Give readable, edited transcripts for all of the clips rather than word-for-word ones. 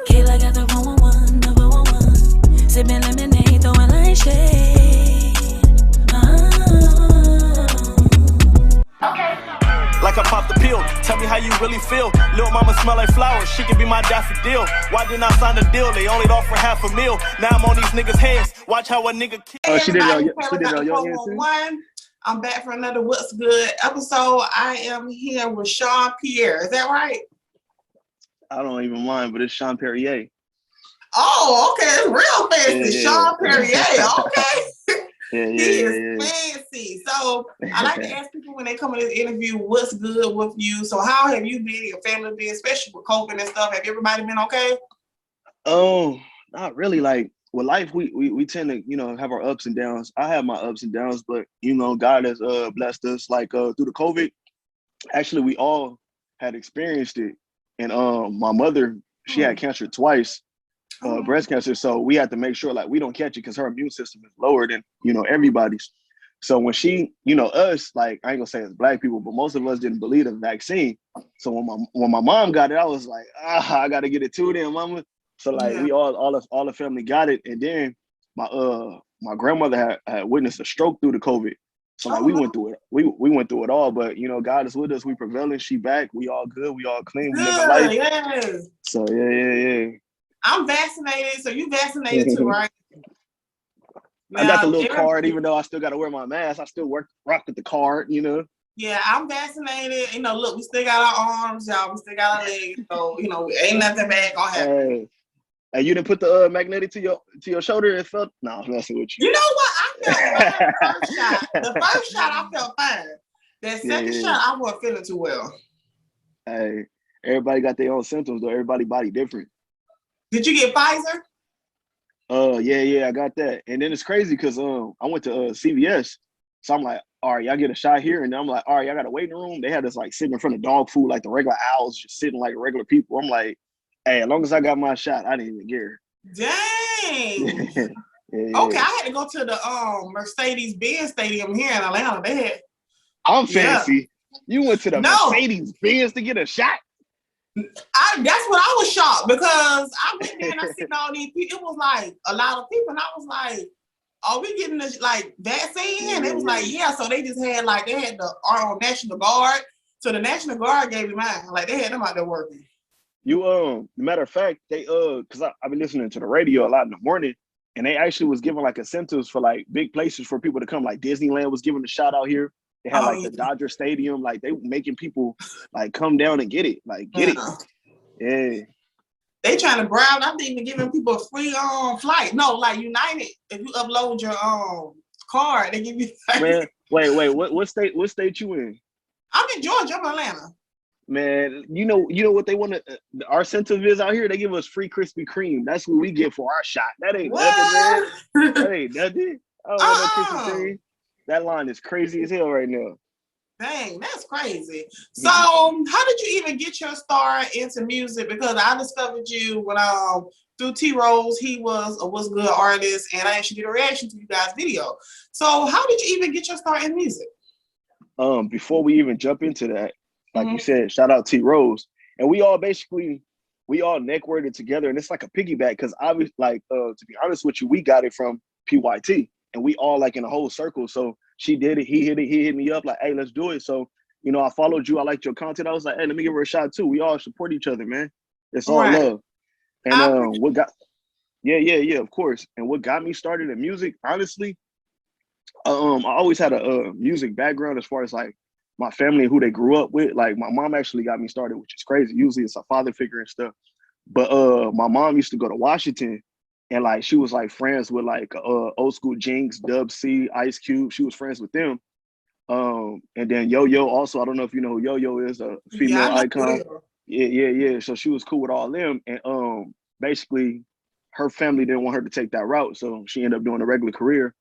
Kayla got the 111, the 411. Sipping lemonade, throwing light shade. Like I popped the pill, tell me how you really feel. Lil' mama smell like flowers, she can be my daffodil. Why didn't I sign the deal? They only offer $500,000. Now I'm on these niggas' heads. Watch how a nigga kill. Hey, She did it everybody, on Kayla got the your 411. I'm back for another What's Good episode. I am here with Shon Perrier. Is that right? I don't even mind, but it's Shon Perrier. Oh, okay. It's real fancy. Yeah. Shon Perrier. Okay. Yeah, He is fancy. So I like to ask people when they come in this interview, what's good with you? So how have you been, your family been, especially with COVID and stuff? Have everybody been okay? Oh, not really. Like with life, we tend to, have our ups and downs. I have my ups and downs, but God has blessed us. Like through the COVID, actually we all had experienced it. And my mother, she had cancer twice. Breast cancer, so we had to make sure like we don't catch it because her immune system is lower than everybody's. So when she, us, like I ain't gonna say as Black people, but most of us didn't believe the vaccine. So when my mom got it, I was like, I gotta get it too, then, mama. So like we all the family got it, and then my grandmother had witnessed a stroke through the COVID. So like we went through it. We went through it all, but God is with us. We prevailing. She back. We all good. We all clean. We living life. Yes. So yeah. I'm vaccinated, so you vaccinated too, right? Now, I got the little card, even though I still got to wear my mask. I still rock with the card, Yeah, I'm vaccinated. Look, we still got our arms, y'all. We still got our legs. So, ain't nothing bad gonna happen. Hey, you didn't put the magnetic to your shoulder and felt? No, I'm messing with you. You know what? I felt fine the first shot. The first shot, I felt fine. That second shot, I wasn't feeling too well. Hey, everybody got their own symptoms, though. Everybody's body different. Did you get Pfizer? Yeah, I got that. And then it's crazy because I went to CVS. So I'm like, all right, y'all get a shot here. And then I'm like, all right, y'all got a waiting room. They had us like sitting in front of dog food, like the regular owls, just sitting like regular people. I'm like, hey, as long as I got my shot, I didn't even care. Dang. Yeah. Okay, I had to go to the Mercedes-Benz Stadium here in Atlanta. I'm fancy. You went to the Mercedes-Benz to get a shot? That's what I was shocked because I went there and I seen all these people. It was like a lot of people, and I was like, "Are we getting this like vaccine?" And it was like, "Yeah." So they just had they had our National Guard. So the National Guard gave me mine. Like they had them out there working. Matter of fact, they because I've been listening to the radio a lot in the morning, and they actually was giving like incentives for like big places for people to come. Like Disneyland was giving a shout out here. They had the Dodger Stadium, like they making people like come down and get it, it. Yeah. They trying to bribe. I'm even giving people a free flight. No, like United, if you upload your card, they give you. Man, wait, what state you in? I'm in Georgia. I'm in Atlanta. Man, you know what they want to. Our incentive is out here. They give us free Krispy Kreme. That's what we get for our shot. That ain't nothing, man. That ain't nothing. I don't want no Krispy Kreme. That line is crazy as hell right now. Dang, that's crazy. So, how did you even get your start into music? Because I discovered you when through T Rose. He was a What's Good artist, and I actually did a reaction to you guys' video. So, how did you even get your start in music? Before we even jump into that, like you said, shout out T Rose, and we all neck worded together, and it's like a piggyback because I was like, to be honest with you, we got it from PYT. And we all like in a whole circle. So she did it. He hit me up like, hey, let's do it. So, I followed you. I liked your content. I was like, hey, let me give her a shot too. We all support each other, man. It's all love. And what got, of course. And what got me started in music, honestly, I always had a music background as far as like my family and who they grew up with. Like my mom actually got me started, which is crazy. Usually it's a father figure and stuff. But my mom used to go to Washington. And like she was like friends with like old school Jinx, Dub C, Ice Cube. She was friends with them. And then Yo-Yo also, I don't know if you know who Yo-Yo is, a female icon. Yeah. So she was cool with all them. And basically her family didn't want her to take that route. So she ended up doing a regular career.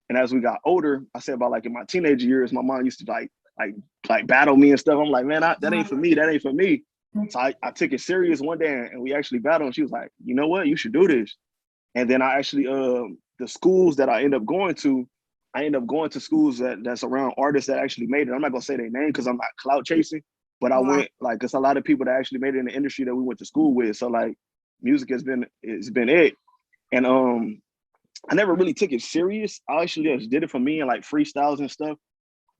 And as we got older, I said about like in my teenage years, my mom used to like battle me and stuff. I'm like, man, that ain't for me. That ain't for me. So I took it serious one day and we actually battled. And she was like, you know what? You should do this. And then I actually, the schools that I end up going to schools that's around artists that actually made it. I'm not gonna say their name because I'm not clout chasing, But I went like, cause a lot of people that actually made it in the industry that we went to school with. So like, music has been it. And I never really took it serious. I actually just did it for me and like freestyles and stuff.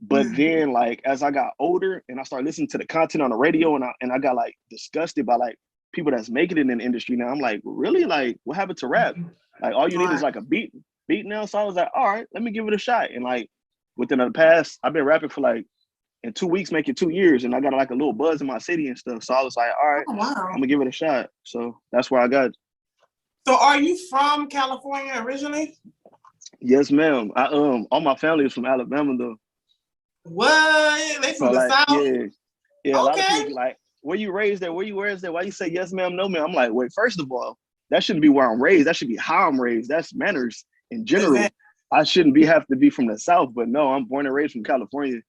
But then like as I got older and I started listening to the content on the radio and I got like disgusted by like people that's making it in the industry now. I'm like, really? Like, what happened to rap? Like all you need is like a beat now. So I was like, all right, let me give it a shot. And like within the past, I've been rapping for like in 2 weeks, making 2 years, and I got like a little buzz in my city and stuff. So I was like, all right, I'm gonna give it a shot. So that's where I got it. So are you from California originally? Yes, ma'am. I all my family is from Alabama though. What? They from So the like, South? Yeah. A lot of people be like, where you raised there? Where you raised there? Why you say yes, ma'am, no, ma'am? I'm like, wait, first of all, that shouldn't be where I'm raised. That should be how I'm raised. That's manners in general. I shouldn't have to be from the South, but no, I'm born and raised from California.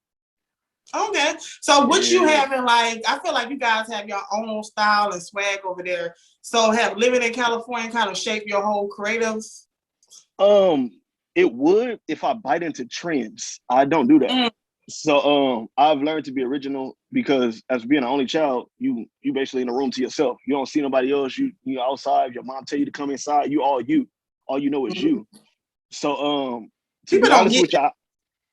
Okay. So what you having, like, I feel like you guys have your own style and swag over there. So have living in California kind of shaped your whole creative? It would if I bite into trends. I don't do that. So I've learned to be original because as being an only child, you basically in a room to yourself. You don't see nobody else. You outside. Your mom tell you to come inside. You. All you know is you. So to be honest with you,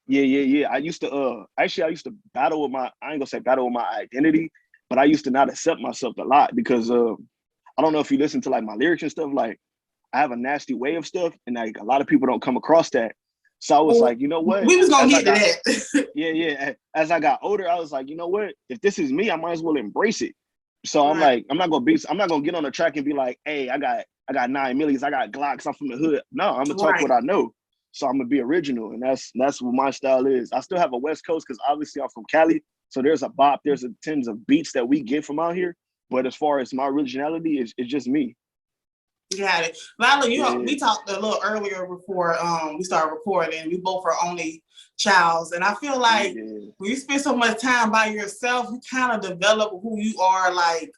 yeah. I used to I used to battle with my, I ain't gonna say battle with my identity, but I used to not accept myself a lot because I don't know if you listen to like my lyrics and stuff, like I have a nasty way of stuff and like a lot of people don't come across that. So I was like, you know what? We was gonna get to that. Yeah. As I got older, I was like, you know what? If this is me, I might as well embrace it. So I'm like, I'm not gonna get on the track and be like, hey, I got 9 millions, I got Glocks, I'm from the hood. No, I'm gonna talk what I know. So I'm gonna be original, and that's what my style is. I still have a West Coast because obviously I'm from Cali, so there's a bop, there's a tons of beats that we get from out here. But as far as my originality, it's just me. Got it. Lila, we talked a little earlier before we started recording. We both are only childs, and I feel like when you spend so much time by yourself, you kind of develop who you are like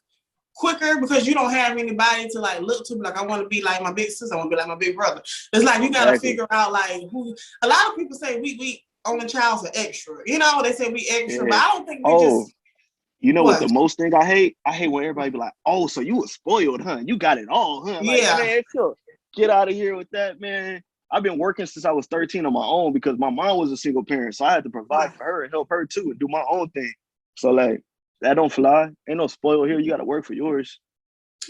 quicker because you don't have anybody to like look to. Like I want to be like my big sister, I want to be like my big brother. It's like you got to figure out like who. A lot of people say we only childs are extra. You know, they say we extra, but I don't think we just. You know what the most thing I hate? I hate when everybody be like, oh, so you was spoiled, huh? You got it all, huh? Like, man, get out of here with that, man. I've been working since I was 13 on my own because my mom was a single parent. So I had to provide for her and help her too and do my own thing. So like, that don't fly. Ain't no spoil here. You got to work for yours.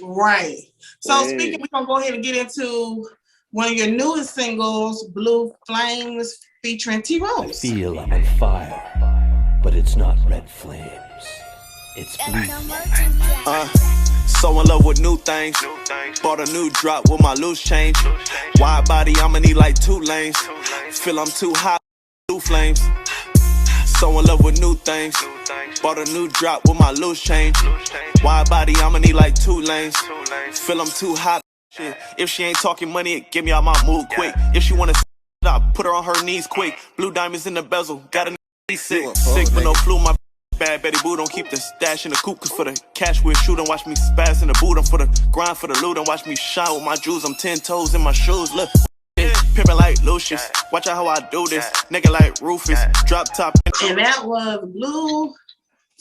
Right. So speaking, we're going to go ahead and get into one of your newest singles, Blue Flames, featuring T Rose. I feel I'm on fire, but it's not red flames. It's blue. So in love with new things. Bought a new drop with my loose change. Wide body, I'ma need like 2 lanes. Feel I'm too hot, blue flames. So in love with new things. Bought a new drop with my loose change. Wide body, I'ma need like 2 lanes. Feel I'm too hot. Shit. If she ain't talking money, get me out my mood quick. If she wanna up, put her on her knees quick. Blue diamonds in the bezel, got a sick but no flu. My bad Betty Boo don't keep the stash in the coop. Cause for the cash we'll shoot and watch me spaz in the boot. I'm for the grind for the loot and watch me shine with my jewels. I'm 10 toes in my shoes. Look, pimpin' like Lucius. Watch out how I do this. Nigga like Rufus. Drop top. And that was Blue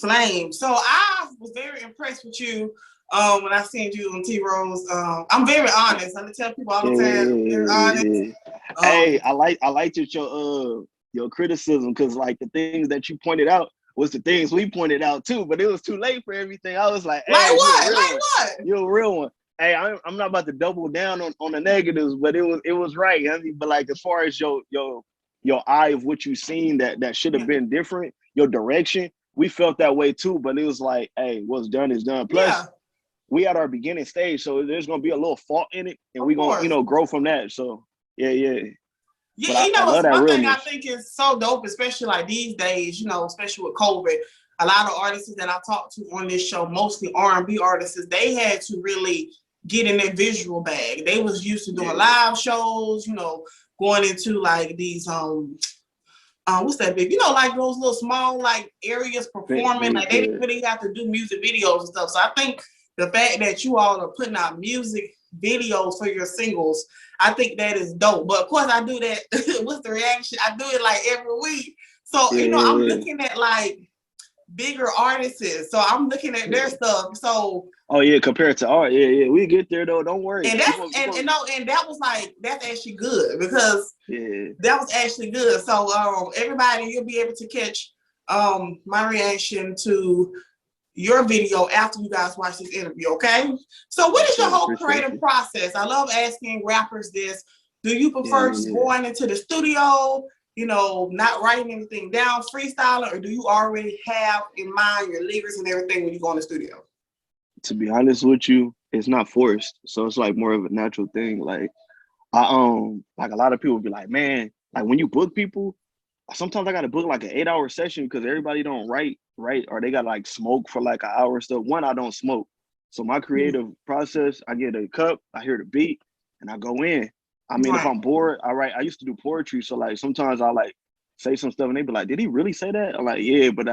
Flame. So I was very impressed with you when I seen you on T Rose. I'm very honest. I tell people all the time. Very honest. Hey, I liked your criticism because like the things that you pointed out was the things we pointed out too, but it was too late for everything. I was like, hey, like what? You're a real one. Hey, I'm not about to double down on the negatives, but it was right. I mean, but like as far as your eye of what you seen that should have been different, your direction, we felt that way too. But it was like, hey, what's done is done. Plus, we at our beginning stage, so there's gonna be a little fault in it, and we gonna grow from that. So yeah. Yeah, one thing I think is so dope, especially like these days, especially with COVID, a lot of artists that I talked to on this show, mostly R&B artists, they had to really get in their visual bag. They was used to doing live shows, going into like these, what's that big, like those little small like areas performing, like they didn't really have to do music videos and stuff. So I think the fact that you all are putting out music videos for your singles, I think that is dope. But of course I do that. What's the reaction? I do it like every week. So, I'm looking at like bigger artists. So I'm looking at their stuff. So oh yeah, compared to art, yeah, we get there though. Don't worry. and that's and that was like that's actually good because yeah, that was actually good. So everybody, you'll be able to catch my reaction to your video after you guys watch this interview, okay? So what is your whole creative process? I love asking rappers this. Do you prefer just going into the studio, not writing anything down, freestyling, or do you already have in mind your lyrics and everything when you go in the studio? To be honest with you, it's not forced. So it's like more of a natural thing. Like like a lot of people be like, man, like when you book people, sometimes I gotta book like an 8-hour session because everybody don't write, or they got like smoke for like an hour or stuff. One, I don't smoke. So my creative process, I get a cup, I hear the beat, and I go in. I mean, if I'm bored, I write. I used to do poetry, so like sometimes I like say some stuff and they be like, did he really say that? I'm like, yeah, but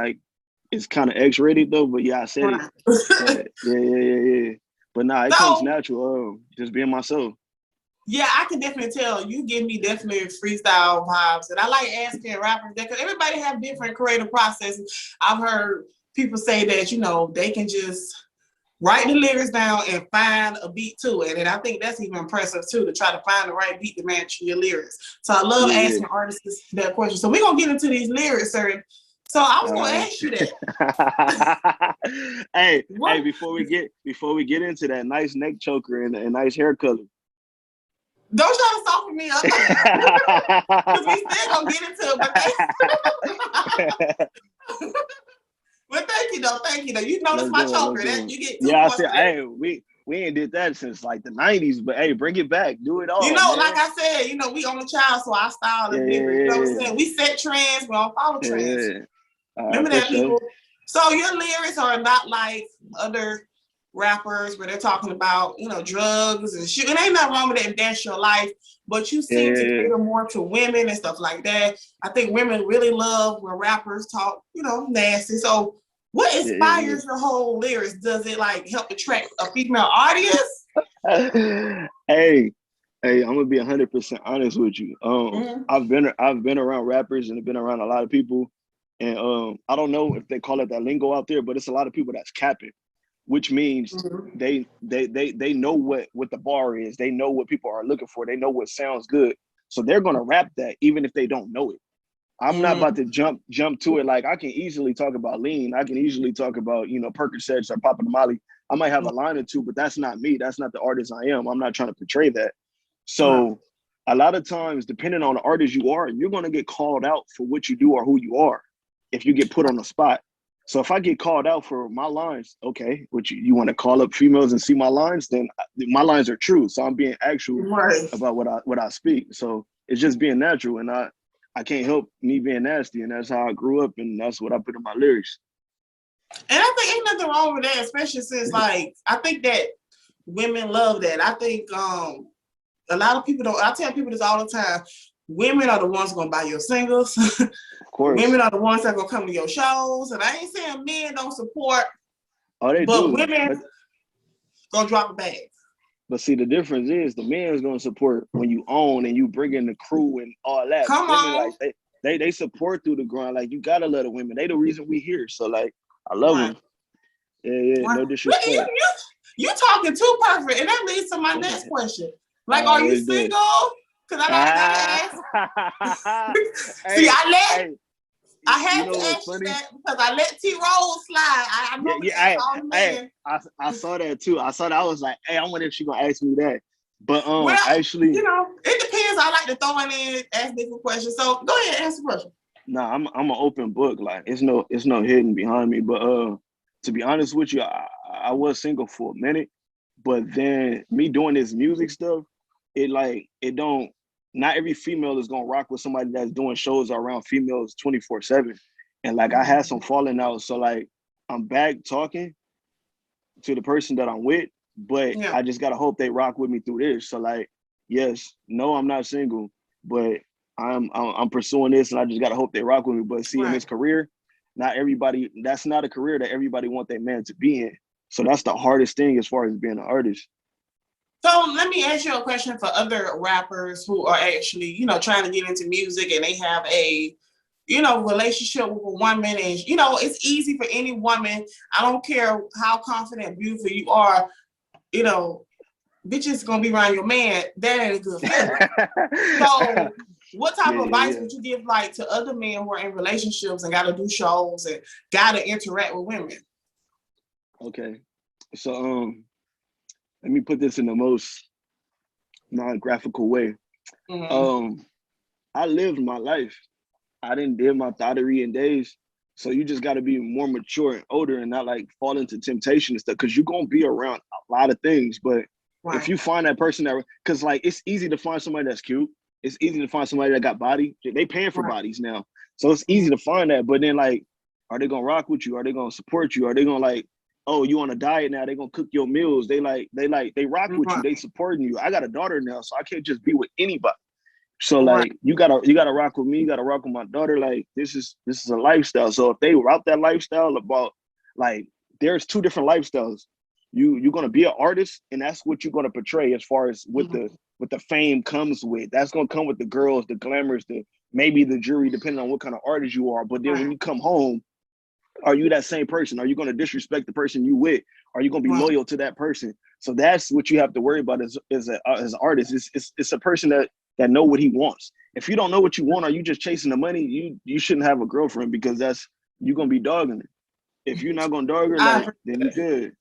it's kind of X-rated though, but yeah, I said it. Yeah. But nah, it comes natural, just being myself. Yeah, I can definitely tell you give me definitely freestyle vibes, and I like asking rappers that because everybody have different creative processes. I've heard people say that they can just write the lyrics down and find a beat to it, and I think that's even impressive too to try to find the right beat to match your lyrics. So I love asking artists that question. So we're gonna get into these lyrics, sir. So I was gonna ask you that. hey, before we get into that, nice neck choker and a nice hair color. Don't try to soften me up. Because we still gonna get into it. But thank you though. You notice my choker. That you get I said, hey, we ain't did that since like the 90s, but hey, bring it back. Do it all. Like I said, we on the child, so our style is different. You know what I'm saying? We set trends, we don't follow trends. Remember that, people. So your lyrics are not like other rappers where they're talking about drugs and shit. And ain't nothing wrong with that if that's your life, but you seem to cater more to women and stuff like that. I think women really love when rappers talk nasty. So what inspires your whole lyrics? Does it like help attract a female audience? Hey, I'm gonna be 100% honest with you. I've been around rappers and I've been around a lot of people, and I don't know if they call it that lingo out there, but it's a lot of people that's capping, which means they know what the bar is. They know what people are looking for. They know what sounds good. So they're gonna rap that even if they don't know it. I'm not about to jump to it. Like I can easily talk about lean. I can easily talk about Percocets or popping the Molly. I might have a line or two, but that's not me. That's not the artist I am. I'm not trying to portray that. So a lot of times, depending on the artist you are, you're gonna get called out for what you do or who you are if you get put on the spot. So if I get called out for my lines, okay, which you want to call up females and see my lines, then my lines are true. So I'm being actual about what I speak. So it's just being natural, and I can't help me being nasty, and that's how I grew up, and that's what I put in my lyrics. And I think ain't nothing wrong with that, especially since like I think that women love that. I think a lot of people don't. I tell people this all the time. Women are the ones gonna buy your singles. Of course. Women are the ones that gonna come to your shows. And I ain't saying men don't support. Oh, they but do. Women gonna drop a bag. But see, the difference is the man's gonna support when you own and you bring in the crew and all that. Come on. Like they support through the grind. Like you gotta love the women. They the reason we here. So like I love them. Yeah, no disrespect. You talking too perfect, and that leads to my next question. Like, are you single? Because I gotta ask. See, I had to ask you that because I let T-Rose slide. I saw that too. I saw that. I was like, hey, I wonder if she's gonna ask me that. But actually, it depends. I like to throw in, ask different questions. So go ahead, ask the question. Nah, I'm an open book. Like it's no hidden behind me. But to be honest with you, I was single for a minute, but then me doing this music stuff, not every female is gonna rock with somebody that's doing shows around females 24/7. And like I had some falling out. So like I'm back talking to the person that I'm with, but I just gotta hope they rock with me through this. So like, yes, no, I'm not single, but I'm pursuing this and I just gotta hope they rock with me. But see, in this career, that's not a career that everybody want their man to be in. So that's the hardest thing as far as being an artist. So let me ask you a question for other rappers who are actually, trying to get into music and they have a relationship with a woman, and it's easy for any woman. I don't care how confident, beautiful you are, bitches gonna be around your man. That ain't a good feeling. So what type of advice would you give like to other men who are in relationships and gotta do shows and gotta interact with women? Okay. So let me put this in the most non-graphical way. I lived my life. I didn't did my thottery in days. So you just got to be more mature and older and not like fall into temptation and stuff, because you're going to be around a lot of things. But if you find that person that, because like it's easy to find somebody that's cute. It's easy to find somebody that got body. They paying for bodies now. So it's easy to find that. But then like, are they going to rock with you? Are they going to support you? Are they going to like, oh, you on a diet now? They going to cook your meals. They rock with you. They supporting you. I got a daughter now, so I can't just be with anybody. So like you gotta rock with me, you gotta rock with my daughter. Like this is a lifestyle. So if they route that lifestyle about like there's two different lifestyles. You're gonna be an artist, and that's what you're gonna portray as far as what the fame comes with. That's gonna come with the girls, the glamours, maybe the jury, depending on what kind of artist you are. But then when you come home, are you that same person? Are you gonna disrespect the person you with? Are you gonna be loyal to that person? So that's what you have to worry about as an artist. It's a person that know what he wants. If you don't know what you want, or you just chasing the money, you shouldn't have a girlfriend, because you're gonna be dogging her. If you're not gonna dog her, then you good.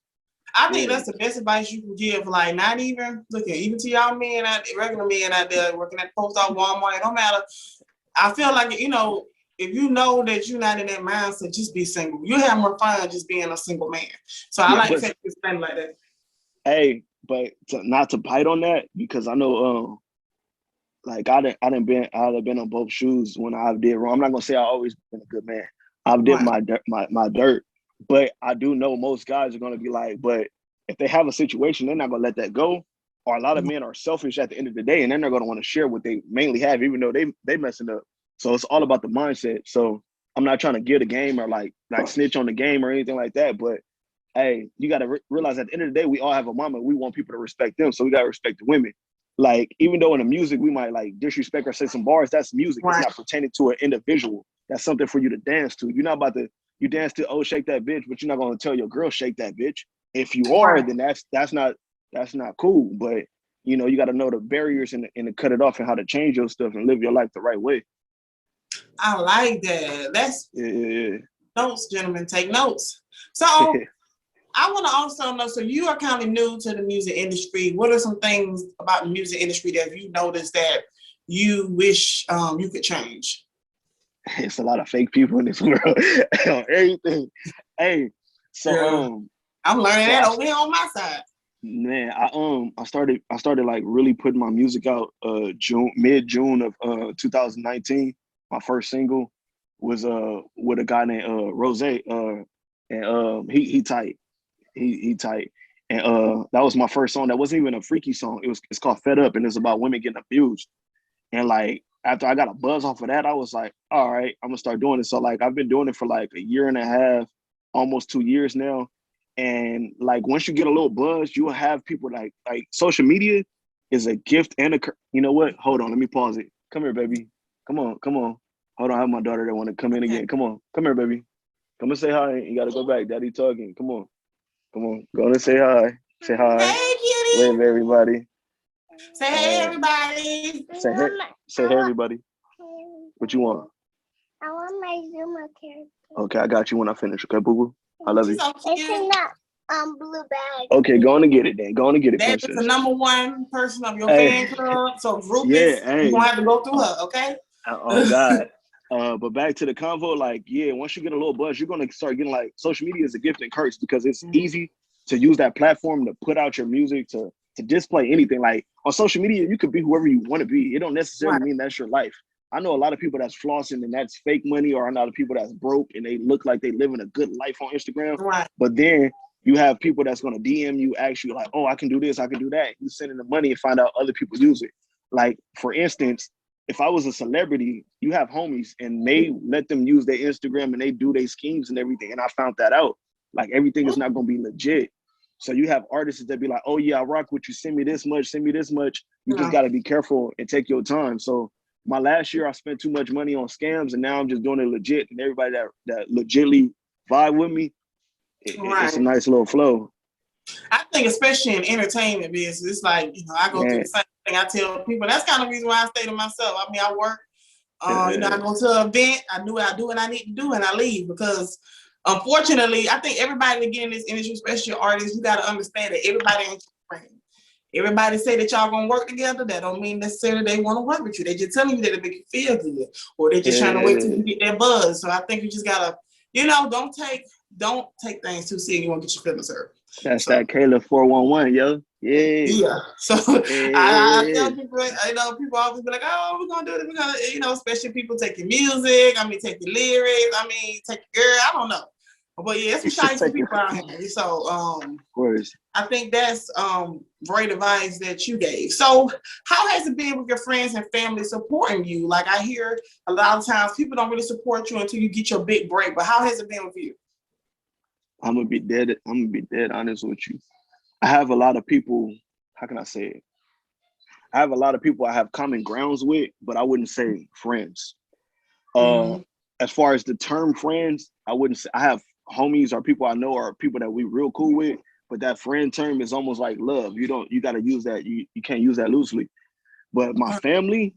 I think that's the best advice you can give. Like, not even even to y'all men, regular men out there working at the post office, Walmart. It don't matter. I feel like if you know that you're not in that mindset, just be single. You have more fun just being a single man. So I like to say this thing like that. Hey, but not to bite on that, because I know like I'd have been on both shoes when I did wrong. I'm not gonna say I've always been a good man. I've did my dirt, but I do know most guys are gonna be like, but if they have a situation, they're not gonna let that go. Or a lot of men are selfish at the end of the day, and then they're gonna want to share what they mainly have, even though they messing up. So it's all about the mindset. So I'm not trying to get a game or like snitch on the game or anything like that. But hey, you gotta realize at the end of the day, we all have a mama. We want people to respect them, so we gotta respect the women. Like, even though in the music we might like disrespect or say some bars, that's music. It's not pertaining to an individual. That's something for you to dance to. You're not about to dance to, oh, shake that bitch, but you're not gonna tell your girl shake that bitch. If you are, then that's not cool. But you got to know the barriers and to cut it off, and how to change your stuff and live your life the right way. I like that. That's notes, gentlemen. Take notes. So I want to also know, so you are kind of new to the music industry. What are some things about the music industry that you noticed that you wish you could change? It's a lot of fake people in this world on everything. Hey, so I'm learning that over here on my side. Man, I started like really putting my music out mid-June of 2019. My first single was with a guy named Rose, and he tight. He tight. And that was my first song. That wasn't even a freaky song. It's called Fed Up, and it's about women getting abused. And like after I got a buzz off of that, I was like, all right, I'm gonna start doing it. So like I've been doing it for like a year and a half, almost 2 years now. And like once you get a little buzz, you will have people like social media is a gift and you know what? Hold on, let me pause it. Come here, baby. Come on. Hold on, I have my daughter that want to come in again. Come on, come here, baby. Come and say hi. You gotta go back. Daddy talking. Come on. Go and say hi. Say hi. Hey, cutie. Wave everybody. Say hey, everybody. Say hey, everybody. What you want? I want my Zuma character. Okay, I got you when I finish. Okay, boo boo. I love you. So it's in that blue bag. Okay, go on and get it then. Go on and get it, that princess. Is the number one person of your fan club. So groupies, you gonna have to go through her, okay? Oh God. But back to the convo, like, once you get a little buzz, you're gonna start getting like social media is a gift and curse, because it's easy to use that platform to put out your music, to display anything. Like on social media, you could be whoever you want to be. It don't necessarily mean that's your life. I know a lot of people that's flossing and that's fake money, or a lot of people that's broke and they look like they living a good life on Instagram. Right. But then you have people that's gonna DM you, ask you like, oh, I can do this, I can do that. You send in the money and find out other people use it. Like for instance, if I was a celebrity, you have homies and they let them use their Instagram and they do their schemes and everything. And I found that out. Like everything is not gonna be legit. So you have artists that be like, oh yeah, I rock with you, send me this much. You just gotta be careful and take your time. So my last year I spent too much money on scams, and now I'm just doing it legit. And everybody that legitly vibe with me, it's a nice little flow. I think especially in entertainment business, it's like, you know, I go through the same thing. I tell people that's kind of the reason why I stay to myself. I mean, I work, you know, I go to an event, I do what I need to do, and I leave because unfortunately, I think everybody that get in this industry, especially artists, you got to understand that everybody ain't your friend. Everybody say that y'all gonna work together. That don't mean necessarily they want to work with you. They just telling you that it make you feel good, or they just trying to wait till you get that buzz. So I think you just gotta, you know, don't take things too serious. You won't get your feelings hurt. That's that Kayla 411, yo. Yeah. So I tell people, I know people always be like, oh, we're gonna do this. We're gonna, you know, especially people take your music. I mean, take your lyrics. I mean, take your girl. I don't know. But yeah, it's some shy people out here. So of course. I think that's great advice that you gave. So how has it been with your friends and family supporting you? Like I hear a lot of times people don't really support you until you get your big break. But how has it been with you? I'm gonna be dead honest with you. I have a lot of people, how can I say it? I have a lot of people I have common grounds with, but I wouldn't say friends. As far as the term friends, I wouldn't say. I have homies or people I know or people that we real cool with, but that friend term is almost like love. You got to use that. You can't use that loosely. But my family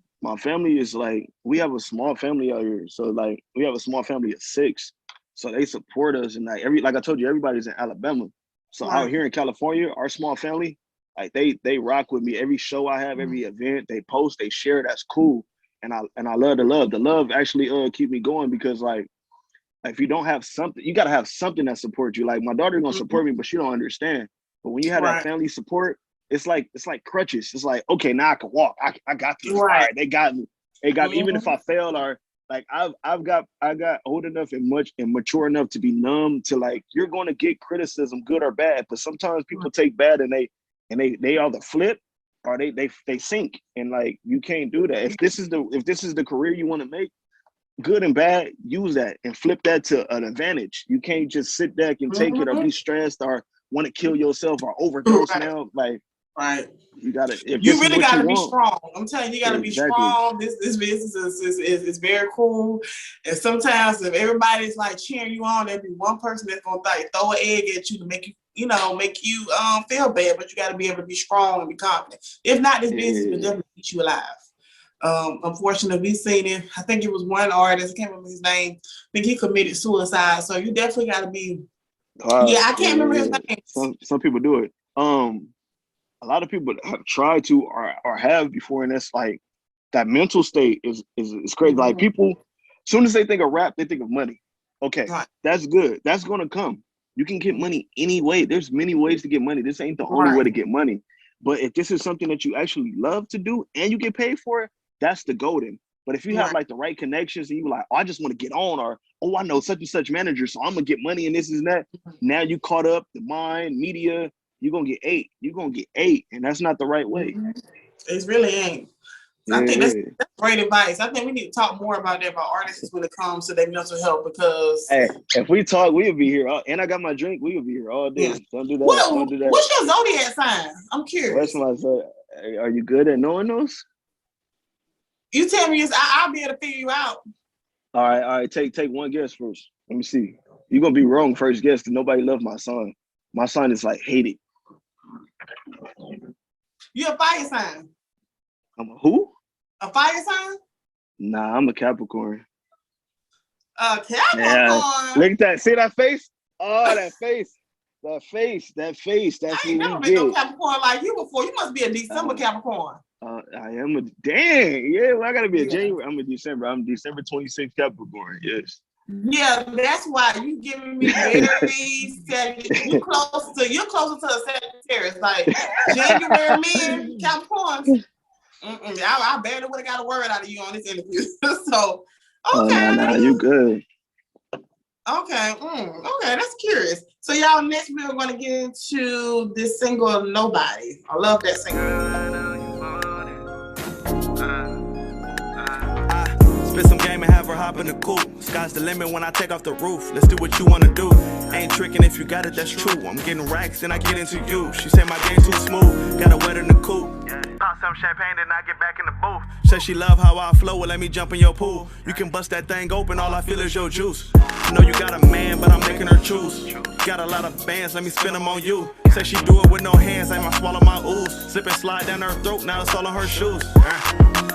is like, we have a small family out here. So like we have a small family of 6. So they support us, and like I told you, everybody's in Alabama. So out here in California, our small family, like they rock with me. Every show I have, every event, they post, they share. That's cool. And I love the love. The love actually keep me going because like if you don't have something, you gotta have something that supports you. Like my daughter gonna support me, but she don't understand. But when you have that family support, it's like crutches. It's like, okay, now I can walk. I got this. All right, they got me. They got me. Even if I fail or like I got old enough and mature enough to be numb to like you're going to get criticism, good or bad. But sometimes people take bad and they either flip or they sink, and like you can't do that. If this is the career you want to make, good and bad, use that and flip that to an advantage. You can't just sit back and take it or be stressed or want to kill yourself or overdose now. Like you gotta. You really gotta be strong. I'm telling you, you gotta be strong. This business is very cool. And sometimes if everybody's like cheering you on, there'll be one person that's gonna throw an egg at you to make you feel bad. But you gotta be able to be strong and be confident. If not, this business will definitely keep you alive. Unfortunately, we've seen it. I think it was one artist, I can't remember his name. I think he committed suicide. So you definitely gotta be. I can't remember his name. Some people do it. A lot of people have tried to or have before, and it's like that mental state is crazy. Like people, as soon as they think of rap, they think of money. Okay, that's good. That's gonna come. You can get money any way. There's many ways to get money. This ain't the only way to get money. But if this is something that you actually love to do and you get paid for it, that's the golden. But if you have like the right connections and you like, oh, I just want to get on, or I know such and such manager, so I'm gonna get money and this and that. Now you caught up the mind, media. You're gonna get 8. You're gonna get 8, and that's not the right way. It really ain't. I think that's great advice. I think we need to talk more about that about artists when it comes to their mental health because if we talk, we'll be here. And I got my drink. We'll be here all day. Don't do that. Don't do that. What's your zodiac sign? I'm curious. What's my zodiac? Are you good at knowing those? You tell me, I'll be able to figure you out. All right. Take one guess first. Let me see. You're gonna be wrong first guess because nobody loves my son. My son is like hated. You a fire sign? I'm a who? A fire sign? Nah, I'm a Capricorn. Capricorn? Yeah. Look at that. See that face? Oh, that face. That face. That's I ain't never been no Capricorn like you before. You must be a December Capricorn. I am a dang. Yeah, well, I gotta be a January. I'm a December. I'm December 26th Capricorn. Yes. Yeah, that's why you giving me very you're closer to a Sagittarius. Like January men, Capricorns. I barely would have got a word out of you on this interview. So okay. Nah, you good. Okay. Okay, that's curious. So y'all, next we're gonna get into this single Nobody. I love that single. Spit some game and have her hop in the coupe. Sky's the limit when I take off the roof. Let's do what you wanna do. Ain't tricking if you got it, that's true. I'm getting racks and I get into you. She said my game too smooth. Got a wet in the coupe. Pop some champagne, then I get back in the booth. Said she love how I flow, well let me jump in your pool. You can bust that thing open, all I feel is your juice. I know you got a man, but I'm making her choose. Got a lot of bands, let me spin them on you. Say she do it with no hands, I might swallow my ooze. Slip and slide down her throat, now it's all on her shoes.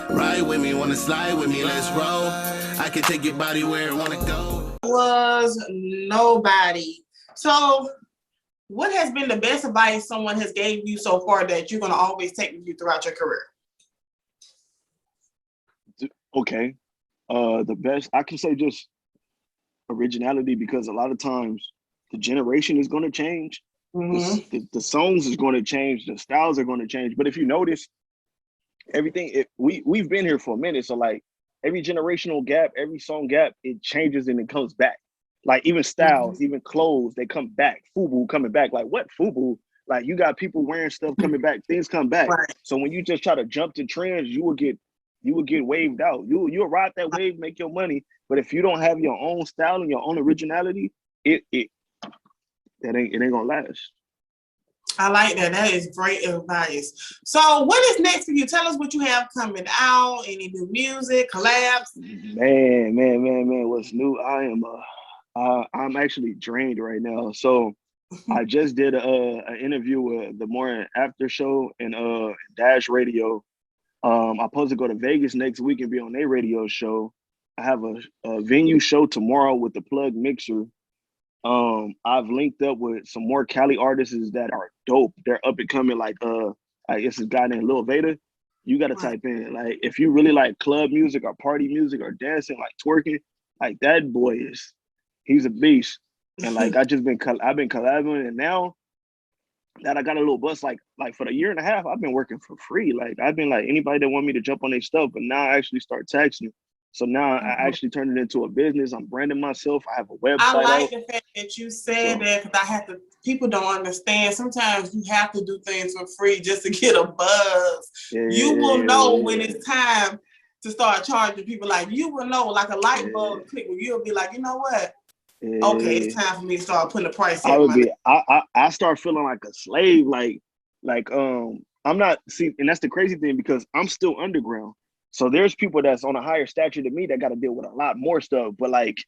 Ride with me, wanna slide with me, let's roll. I can take your body where it wanna go. Was nobody. So what has been the best advice someone has gave you so far that you're gonna always take with you throughout your career? Okay. The best, I can say just originality, because a lot of times the generation is going to change. The songs is going to change. The styles are going to change. But if you notice, everything, we've been here for a minute. So like every generational gap, every song gap, it changes and it comes back. Like even styles, even clothes, they come back. FUBU coming back. Like what FUBU? Like you got people wearing stuff coming back. Things come back. Right. So when you just try to jump to trends, you will get waved out. You'll ride that wave, make your money. But if you don't have your own style and your own originality, it ain't gonna last. I like that. That is great advice. So what is next for you? Tell us what you have coming out, any new music, collabs. Man, what's new? I'm actually drained right now. So I just did an interview with the Morning After Show and Dash Radio. I'm supposed to go to Vegas next week and be on their radio show. I have a venue show tomorrow with the Plug Mixer. I've linked up with some more Cali artists that are dope. They're up and coming. Like it's this guy named Lil Veda. You got to type in, like, if you really like club music or party music or dancing, like twerking, like that boy he's a beast. And like I've been collabing, and now that I got a little buzz, like for a year and a half, I've been working for free. Like I've been like anybody that want me to jump on their stuff, but now I actually start taxing. So now I actually turned it into a business. I'm branding myself. I have a website. I like the fact that you said that, because people don't understand. Sometimes you have to do things for free just to get a buzz. You will know when it's time to start charging people. Like you will know, like a light bulb click, where you'll be like, you know what? Okay, it's time for me to start putting a price in. I start feeling like a slave. I'm not, see, and that's the crazy thing, because I'm still underground. So there's people that's on a higher stature than me that got to deal with a lot more stuff. But like,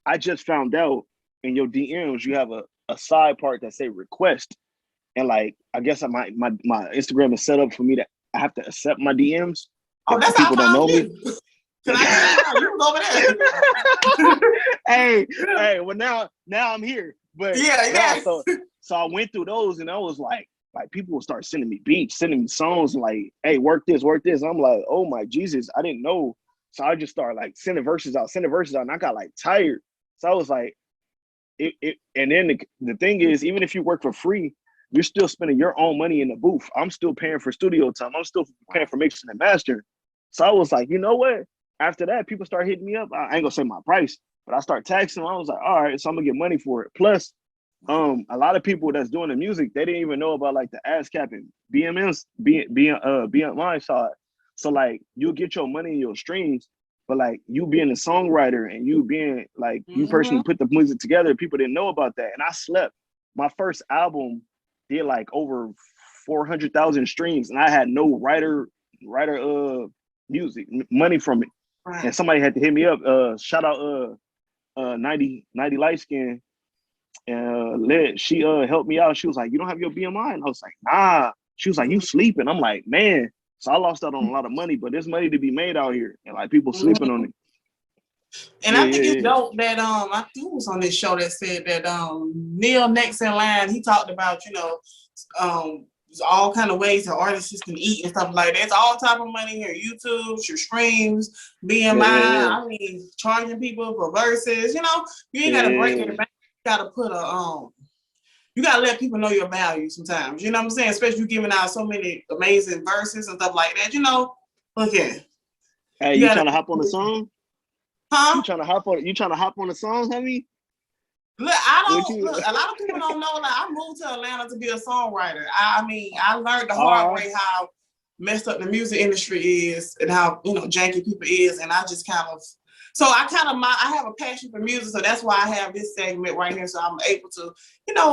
I just found out in your DMs, you have a side part that say request. And like, I guess my Instagram is set up for me I have to accept my DMs. Oh, that's people don't know me. Can I over there? Hey, well now I'm here. But yeah. So I went through those, and I was like people will start sending me beats, sending me songs, like, hey, work this. I'm like, oh my Jesus, I didn't know. So I just started like sending verses out, and I got like tired. So I was like, and then the thing is, even if you work for free, you're still spending your own money in the booth. I'm still paying for studio time. I'm still paying for mixing and mastering. So I was like, you know what? After that, people start hitting me up. I ain't gonna say my price, but I start taxing them. I was like, all right, so I'm gonna get money for it. Plus, a lot of people that's doing the music, they didn't even know about like the ASCAP and BMI side. So like, you'll get your money in your streams, but like you being a songwriter and you being like, you personally put the music together, people didn't know about that. And I slept. My first album did like over 400,000 streams, and I had no writer music money from it. Right. And somebody had to hit me up. Shout out 90 light skin. And she helped me out. She was like, you don't have your BMI? And I was like, nah. She was like, you sleeping? I'm like, man. So I lost out on a lot of money, but there's money to be made out here, and like people sleeping on it. And I think it's dope that I think it was on this show that said that Neil next in line, he talked about, all kind of ways that artists can eat and stuff like that. It's all type of money here. YouTube, your streams, BMI. I mean, charging people for verses. You ain't gotta break it back. You gotta put you gotta let people know your value sometimes. You know what I'm saying? Especially you giving out so many amazing verses and stuff like that. Look here. Hey, you trying to hop on the song? Huh? You trying to hop on the song, honey? Look, a lot of people don't know. Like, I moved to Atlanta to be a songwriter. I mean, I learned the hard way how messed up the music industry is and how janky people is, and I just kind of. So I have a passion for music, so that's why I have this segment right here. So I'm able to,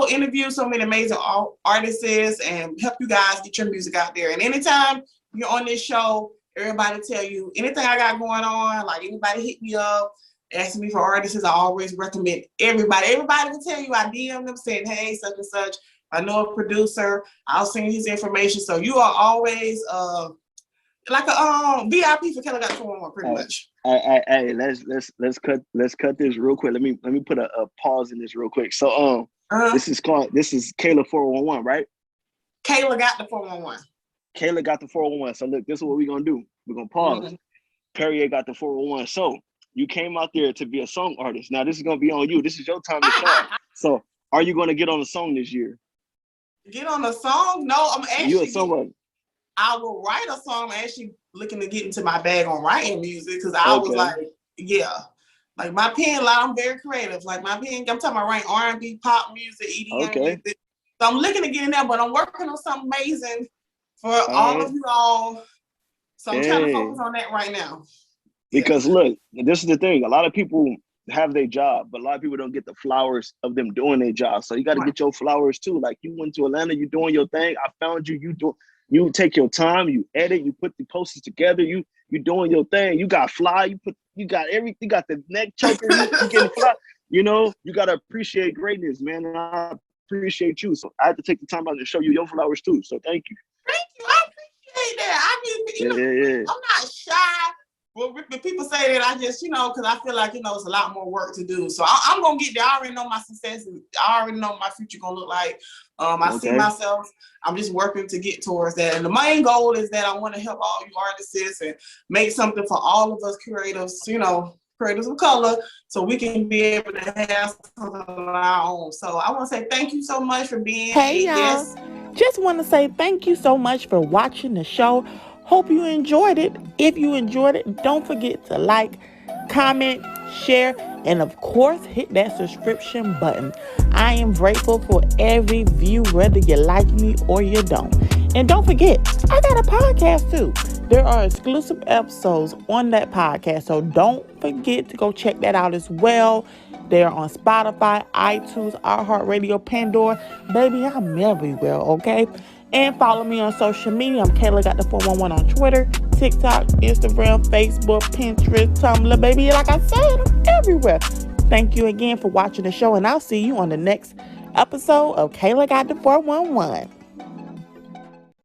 interview so many amazing artists and help you guys get your music out there. And anytime you're on this show, Everybody tell you anything I got going on. Like anybody hit me up, asking me for artists, I always recommend everybody. Everybody will tell you I DM them saying, hey, such and such. I know a producer. I'll send his information. So you are always like a VIP for Kayla Got 411, pretty much. Hey, let's cut this real quick. Let me put a pause in this real quick. So this is Kayla 411, right? Kayla Got the 411. Kayla got the 411. So look, this is what we're gonna do. We're gonna pause. Mm-hmm. Perrier got the 411. So you came out there to be a song artist. Now this is gonna be on you. This is your time to shine. So are you gonna get on a song this year? Get on a song? No, I'm actually. You a songwriter? I will write a song. I'm actually looking to get into my bag on writing music because I was like, yeah, like my pen. Like I'm very creative. Like my pen. I'm talking about writing R&B, pop music, EDM music. So I'm looking to get in there, but I'm working on something amazing for all of you all. So I'm trying to focus on that right now. Because look, this is the thing. A lot of people have their job, but a lot of people don't get the flowers of them doing their job. So you got to get your flowers too. Like you went to Atlanta, you doing your thing. I found you. You take your time. You edit. You put the posters together. You doing your thing. You got fly. You got everything. You got the neck choker. You getting fly. You know, you got to appreciate greatness, man. And I appreciate you. So I had to take the time out to show you your flowers too. So thank you. Thank you. I appreciate that. I'm not shy. Well, when people say that, I just, because I feel like, it's a lot more work to do. So I'm going to get there. I already know my success. I already know my future going to look like. I see myself. I'm just working to get towards that. And the main goal is that I want to help all you artists and make something for all of us creatives, creators of color, so we can be able to have something of our own. So I want to say thank you so much for being here. Hey, y'all. Just want to say thank you so much for watching the show. Hope you enjoyed it. If you enjoyed it, don't forget to like, comment, share, and of course, hit that subscription button. I am grateful for every view, whether you like me or you don't. And don't forget, I got a podcast too. There are exclusive episodes on that podcast, so don't forget to go check that out as well. They're on Spotify, iTunes, iHeartRadio, Pandora. Baby, I'm everywhere, okay? And follow me on social media. I'm Kayla Got the 411 on Twitter, TikTok, Instagram, Facebook, Pinterest, Tumblr. Baby, like I said, I'm everywhere. Thank you again for watching the show, and I'll see you on the next episode of Kayla Got the 411.